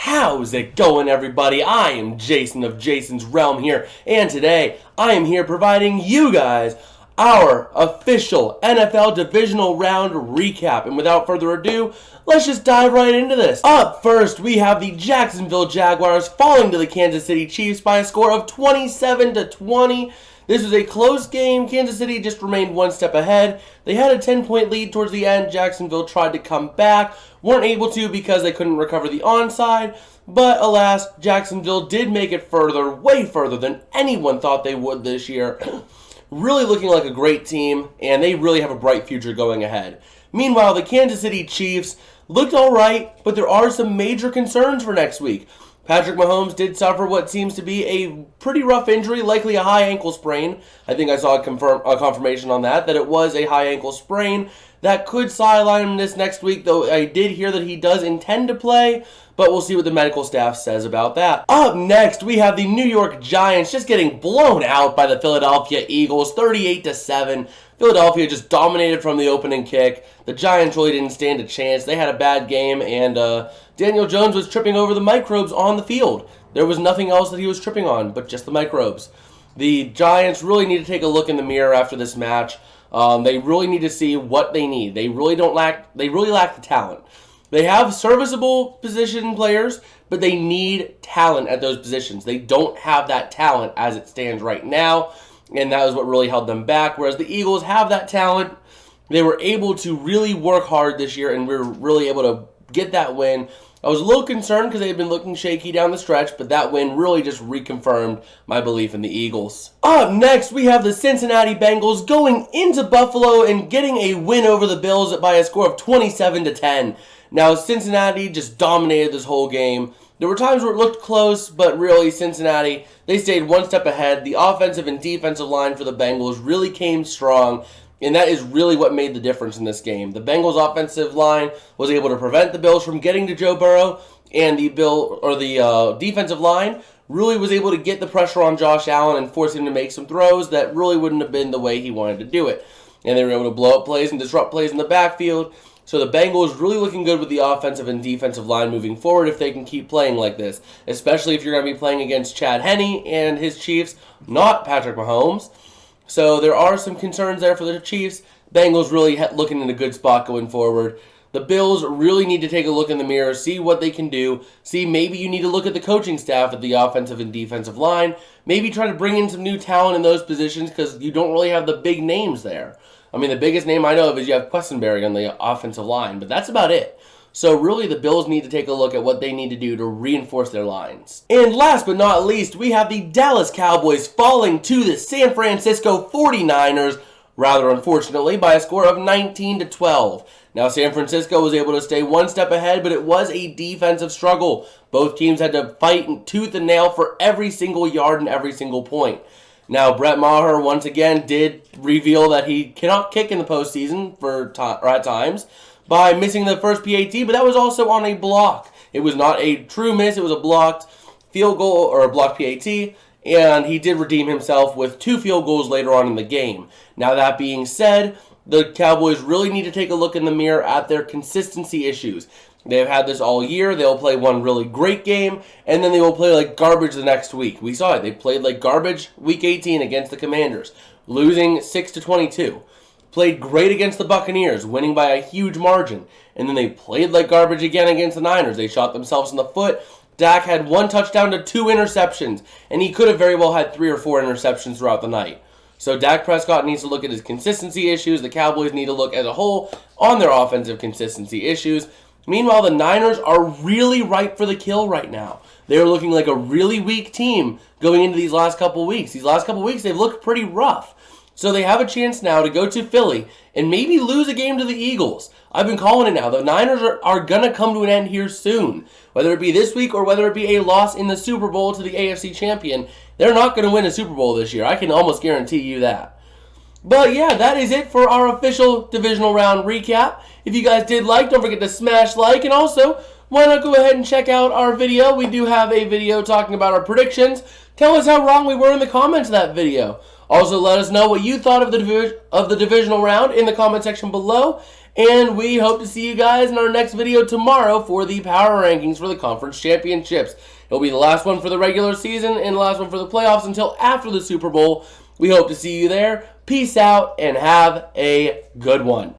How's it going, everybody? I am Jason of Jason's Realm here, and today I am here providing you guys our official NFL Divisional Round Recap. And without further ado, let's just dive right into this. Up first, we have the Jacksonville Jaguars falling to the Kansas City Chiefs by a score of 27-20. This was a close game. Kansas City just remained one step ahead. They had a 10-point lead towards the end. Jacksonville tried to come back. Weren't able to because they couldn't recover the onside. But alas, Jacksonville did make it further, way further than anyone thought they would this year. Really looking like a great team, and they really have a bright future going ahead. Meanwhile, the Kansas City Chiefs looked alright, but there are some major concerns for next week. Patrick Mahomes did suffer what seems to be a pretty rough injury, likely a high ankle sprain. I think I saw a confirmation on that it was a high ankle sprain. That could sideline him this next week, though I did hear that he does intend to play, but we'll see what the medical staff says about that. Up next, we have the New York Giants just getting blown out by the Philadelphia Eagles, 38-7. Philadelphia just dominated from the opening kick. The Giants really didn't stand a chance. They had a bad game, and Daniel Jones was tripping over the microbes on the field. There was nothing else that he was tripping on but just the microbes. The Giants really need to take a look in the mirror after this match. They really need to see what they need. They really lack the talent. They have serviceable position players, but they need talent at those positions. They don't have that talent as it stands right now, and that is what really held them back. Whereas the Eagles have that talent. They were able to really work hard this year, and we were really able to get that win. I was a little concerned because they had been looking shaky down the stretch, but that win really just reconfirmed my belief in the Eagles. Up next, we have the Cincinnati Bengals going into Buffalo and getting a win over the Bills by a score of 27-10. Now, Cincinnati just dominated this whole game. There were times where it looked close, but really, Cincinnati, they stayed one step ahead. The offensive and defensive line for the Bengals really came strong, and that is really what made the difference in this game. The Bengals' offensive line was able to prevent the Bills from getting to Joe Burrow, and the defensive line really was able to get the pressure on Josh Allen and force him to make some throws that really wouldn't have been the way he wanted to do it. And they were able to blow up plays and disrupt plays in the backfield. So the Bengals really looking good with the offensive and defensive line moving forward if they can keep playing like this, especially if you're going to be playing against Chad Henne and his Chiefs, not Patrick Mahomes. So there are some concerns there for the Chiefs. Bengals really looking in a good spot going forward. The Bills really need to take a look in the mirror, see what they can do. See, maybe you need to look at the coaching staff at the offensive and defensive line. Maybe try to bring in some new talent in those positions because you don't really have the big names there. I mean, the biggest name I know of is you have Questenberry on the offensive line, but that's about it. So really, the Bills need to take a look at what they need to do to reinforce their lines. And last but not least, we have the Dallas Cowboys falling to the San Francisco 49ers, rather unfortunately, by a score of 19-12. Now, San Francisco was able to stay one step ahead, but it was a defensive struggle. Both teams had to fight tooth and nail for every single yard and every single point. Now, Brett Maher once again did reveal that he cannot kick in the postseason at times by missing the first PAT, but that was also on a block. It was not a true miss, it was a blocked field goal or a blocked PAT, and he did redeem himself with 2 field goals later on in the game. Now, that being said, the Cowboys really need to take a look in the mirror at their consistency issues. They've had this all year. They'll play one really great game, and then they will play like garbage the next week. We saw it. They played like garbage week 18 against the Commanders, losing 6-22. Played great against the Buccaneers, winning by a huge margin. And then they played like garbage again against the Niners. They shot themselves in the foot. Dak had 1 touchdown to 2 interceptions, and he could have very well had 3 or 4 interceptions throughout the night. So Dak Prescott needs to look at his consistency issues. The Cowboys need to look as a whole on their offensive consistency issues. Meanwhile, the Niners are really ripe for the kill right now. They're looking like a really weak team going into these last couple weeks. These last couple weeks, they've looked pretty rough. So they have a chance now to go to Philly and maybe lose a game to the Eagles. I've been calling it now. The Niners are going to come to an end here soon. Whether it be this week or whether it be a loss in the Super Bowl to the AFC champion, they're not going to win a Super Bowl this year. I can almost guarantee you that. But yeah, that is it for our official divisional round recap. If you guys did like, don't forget to smash like, and also, why not go ahead and check out our video? We do have a video talking about our predictions. Tell us how wrong we were in the comments of that video. Also, let us know what you thought of the divisional round in the comment section below. And we hope to see you guys in our next video tomorrow for the power rankings for the conference championships. It'll be the last one for the regular season and the last one for the playoffs until after the Super Bowl. We hope to see you there. Peace out and have a good one.